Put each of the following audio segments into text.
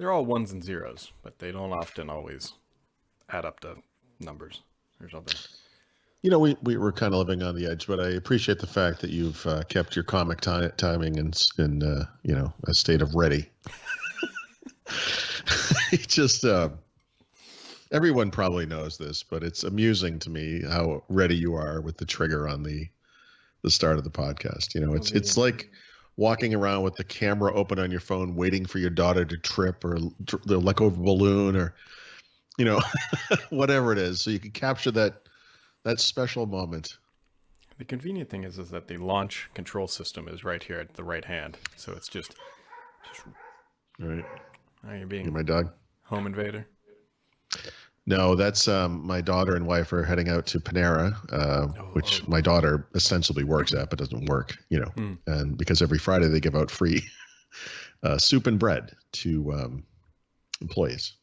They're all ones and zeros, but they don't often always add up to numbers or something. You know, we were kind of living on the edge, but I appreciate the fact that you've kept your comic timing in a state of ready. It just everyone probably knows this, but it's amusing to me how ready you are with the trigger on the start of the podcast. You know, it's like walking around with the camera open on your phone, waiting for your daughter to trip or let go of a balloon or, you know, whatever it is, so you can capture that special moment. The convenient thing is that the launch control system is right here at the right hand, so it's just right. Are you being You're my dog? Home invader? No, that's my daughter and wife are heading out to Panera, which my daughter ostensibly works at, but doesn't work, you know. And because every Friday they give out free soup and bread to employees.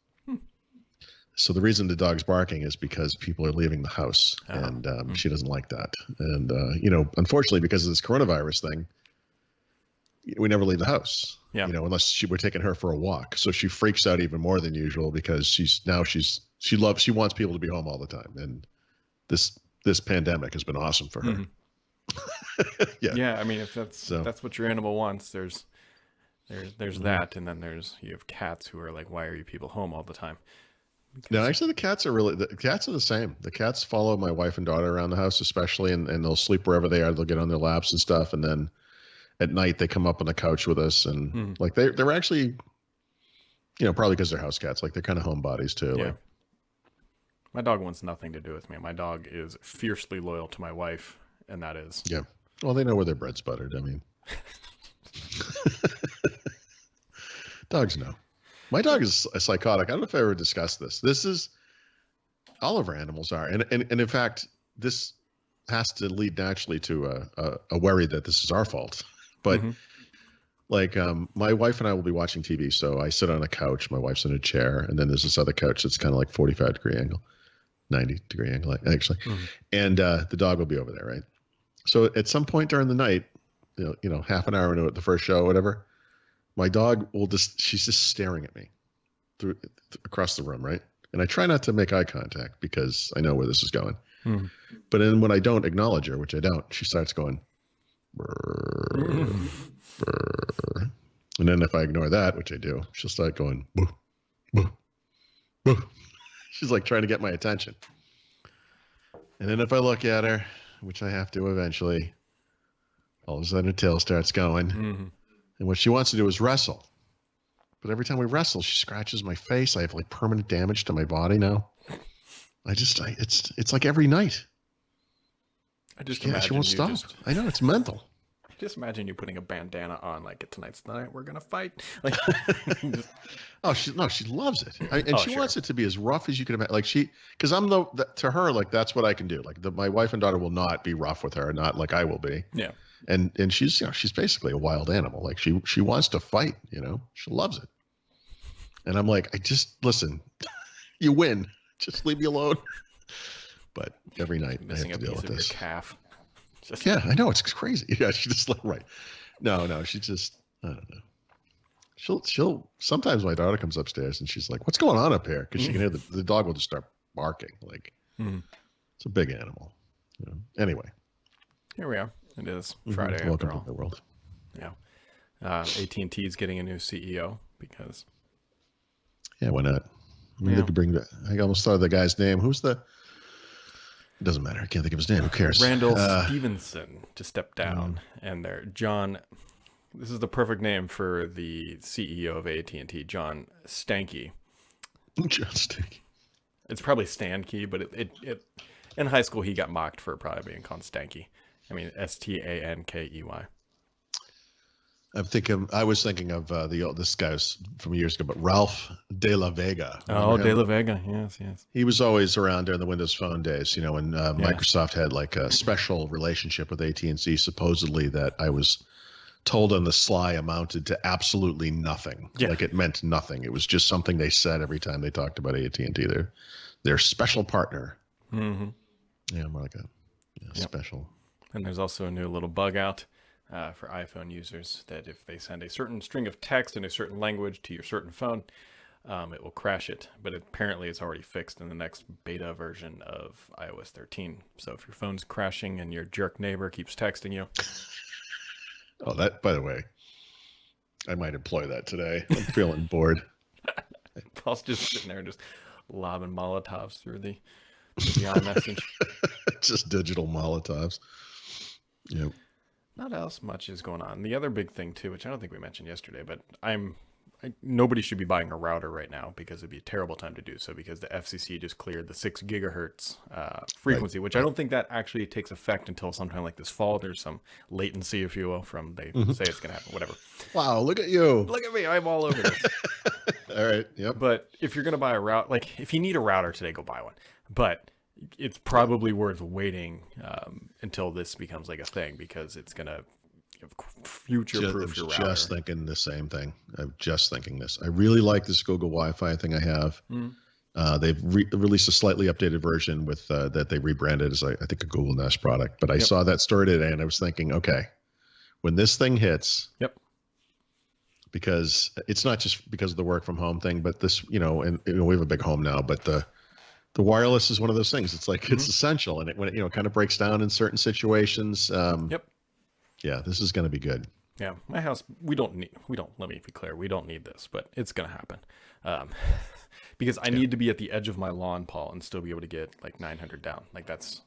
So the reason the dog's barking is because people are leaving the house, and she doesn't like that. And, you know, unfortunately, because of this coronavirus thing, we never leave the house, you know, unless we're taking her for a walk. So she freaks out even more than usual because she wants people to be home all the time. And this pandemic has been awesome for her. Yeah. I mean, if that's what your animal wants, there's that. And then you have cats who are like, why are you people home all the time? No, actually the cats are the same. The cats follow my wife and daughter around the house, especially, and they'll sleep wherever they are. They'll get on their laps and stuff. And then at night they come up on the couch with us, and like they're actually, you know, probably because they're house cats, like they're kind of homebodies too. Yeah. Like, my dog wants nothing to do with me. My dog is fiercely loyal to my wife, and that is. Yeah. Well, they know where their bread's buttered. I mean, dogs know. My dog is a psychotic. I don't know if I ever discussed this. This is all of our animals are, and in fact, this has to lead naturally to a worry that this is our fault. But like my wife and I will be watching TV. So I sit on a couch, my wife's in a chair, and then there's this other couch that's kind of like 45-degree angle, 90-degree angle, actually. And the dog will be over there, right? So at some point during the night, you know, half an hour into it, the first show, whatever, my dog she's just staring at me across the room, right? And I try not to make eye contact because I know where this is going. But then when I don't acknowledge her, which I don't, she starts going, brr, brr. And then if I ignore that, which I do, she'll start going, boo, boo, boo. She's like trying to get my attention. And then if I look at her, which I have to eventually, all of a sudden her tail starts going. And what she wants to do is wrestle. But every time we wrestle, she scratches my face. I have like permanent damage to my body now. It's like every night. She won't stop. I know, it's mental. Just imagine you putting a bandana on, like, tonight's the night we're gonna fight. Like, she loves it, and she wants it to be as rough as you can imagine. Like because I'm to her, like that's what I can do. Like my wife and daughter will not be rough with her, not like I will be. Yeah. And she's she's basically a wild animal. Like she wants to fight. You know, she loves it. And I'm like, listen, you win. Just leave me alone. But every night I have to deal with this. Your calf. Yeah, I know, it's crazy. Yeah, she just like right. No, she just I don't know. She'll sometimes my daughter comes upstairs and she's like, "What's going on up here?" Because she can hear the dog will just start barking. Like it's a big animal. You know? Anyway, here we are. It is Friday Welcome after all. To the world. Yeah. AT&T is getting a new CEO because. Yeah, why not? I mean, they could bring I almost thought of the guy's name. Who's the? It doesn't matter. I can't think of his name. Who cares? Randall Stevenson to step down, and John. This is the perfect name for the CEO of AT&T, John Stankey. John Stankey. It's probably Stankey, but it in high school he got mocked for probably being called Stanky. I mean Stankey. I was thinking of this guy's from years ago, but Ralph De La Vega. Oh, De La Vega, yes. He was always around during the Windows Phone days, you know, when Microsoft had like a special relationship with AT&T, supposedly that I was told on the sly amounted to absolutely nothing. Yeah. Like it meant nothing. It was just something they said every time they talked about AT&T. Their special partner. Yeah, more like a special. And there's also a new little bug out. For iPhone users, that if they send a certain string of text in a certain language to your certain phone, it will crash it. But apparently it's already fixed in the next beta version of iOS 13. So if your phone's crashing and your jerk neighbor keeps texting you. Oh, that, by the way, I might employ that today. I'm feeling bored. Paul's just sitting there just lobbing Molotovs through the iMessage. Just digital Molotovs. Yep. Not else much is going on. The other big thing too, which I don't think we mentioned yesterday, but nobody should be buying a router right now because it'd be a terrible time to do so, because the FCC just cleared the 6 gigahertz frequency, which I don't think that actually takes effect until sometime like this fall. There's some latency, if you will, from they say it's going to happen, whatever. Wow, look at you. Look at me. I'm all over this. All right. Yep. But if you're going to buy a router, like if you need a router today, go buy one. But it's probably worth waiting until this becomes like a thing, because it's going to future-proof your router. Just thinking the same thing. I'm just thinking this. I really like this Google Wi-Fi thing I have. They've released a slightly updated version with that they rebranded as I think a Google Nest product. But I saw that story today and I was thinking, okay, when this thing hits, because it's not just because of the work from home thing, but this, and we have a big home now, but the wireless is one of those things. It's like it's essential, and when it kind of breaks down in certain situations. Yeah, this is going to be good. Yeah, my house, let me be clear, we don't need this, but it's going to happen. Because I need to be at the edge of my lawn, Paul, and still be able to get like 900 down. Like that's.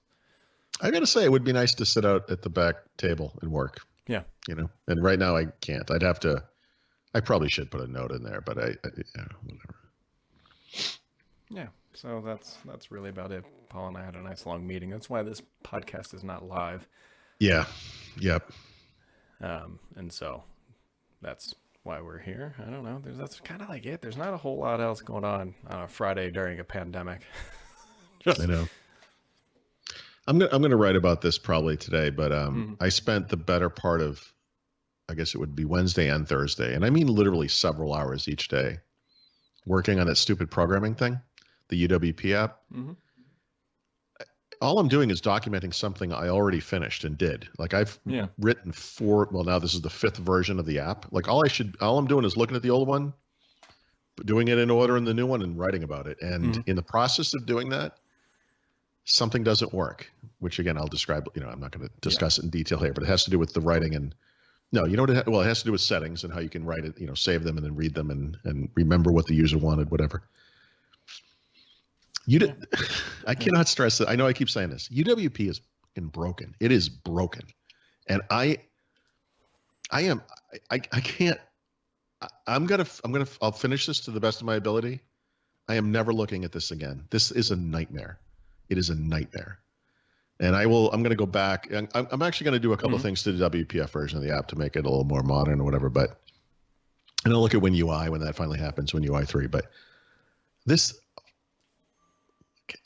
I got to say, it would be nice to sit out at the back table and work. Yeah. And right now I can't. I probably should put a note in there, but whatever. Yeah. So that's really about it. Paul and I had a nice long meeting. That's why this podcast is not live. Yeah. Yep. And so that's why we're here. I don't know. That's kind of like it. There's not a whole lot else going on a Friday during a pandemic. I know. I'm gonna write about this probably today, but I spent the better part of, I guess it would be Wednesday and Thursday, and I mean literally several hours each day, working on that stupid programming thing, the UWP app. All I'm doing is documenting something I already finished and did. Like I've written now this is the 5th version of the app. Like all I'm doing is looking at the old one, doing it in order in the new one, and writing about it. And in the process of doing that, something doesn't work, which again, I'll describe, I'm not going to discuss it in detail here, but it has to do with the writing and it has to do with settings and how you can write it, save them and then read them and remember what the user wanted, whatever. I cannot stress that. I know I keep saying this. UWP is broken. It is broken. And I'll finish this to the best of my ability. I am never looking at this again. This is a nightmare. It is a nightmare. And I'm going to go back. And I'm actually going to do a couple of things to the WPF version of the app to make it a little more modern or whatever. And I'll look at WinUI when that finally happens, WinUI 3. But this,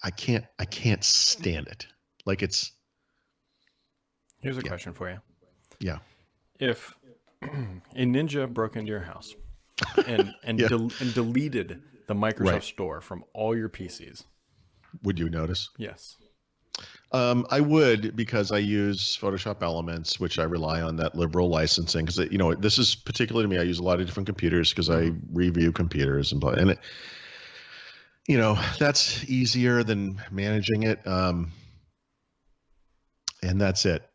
I can't stand it. Like it's. Here's a question for you. Yeah. If a ninja broke into your house and deleted the Microsoft Store from all your PCs, would you notice? Yes. I would, because I use Photoshop Elements, which I rely on that liberal licensing. Because this is particular to me. I use a lot of different computers because I review computers and that's easier than managing it. And that's it.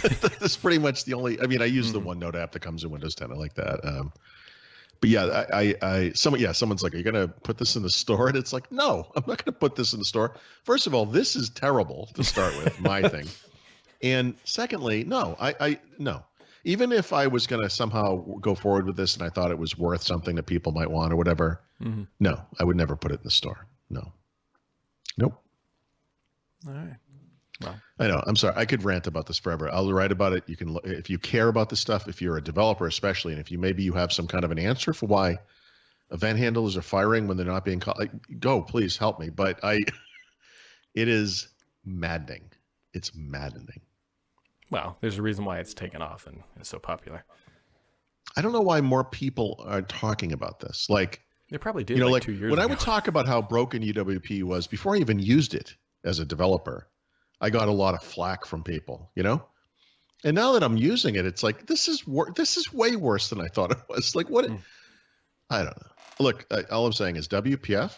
That's pretty much the only. I mean, I use the OneNote app that comes in Windows 10. I like that. But yeah, someone's like, "Are you gonna put this in the store?" And it's like, no, I'm not gonna put this in the store. First of all, this is terrible to start with, my thing. And secondly, no. Even if I was gonna somehow go forward with this and I thought it was worth something that people might want or whatever, no, I would never put it in the store. No. Nope. All right. Well, I know. I'm sorry. I could rant about this forever. I'll write about it. You can, if you care about this stuff, if you're a developer, especially, and if you have some kind of an answer for why event handlers are firing when they're not being called, go, please help me. But it is maddening. It's maddening. Well, there's a reason why it's taken off and is so popular. I don't know why more people are talking about this. Like they probably did. 2 years when ago. I would talk about how broken UWP was before I even used it as a developer, I got a lot of flack from people, and now that I'm using it, it's like, this is way worse than I thought it was. Like what? I don't know. Look, all I'm saying is WPF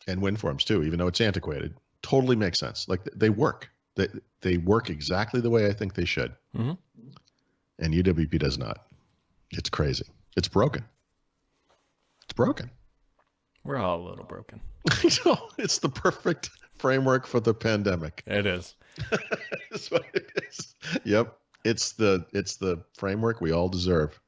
and WinForms too, even though it's antiquated, totally makes sense. Like they work. They work exactly the way I think they should. Mm-hmm. And UWP does not. It's crazy. It's broken. It's broken. We're all a little broken. It's the perfect framework for the pandemic. It is. That's what it is. Yep. It's the framework we all deserve.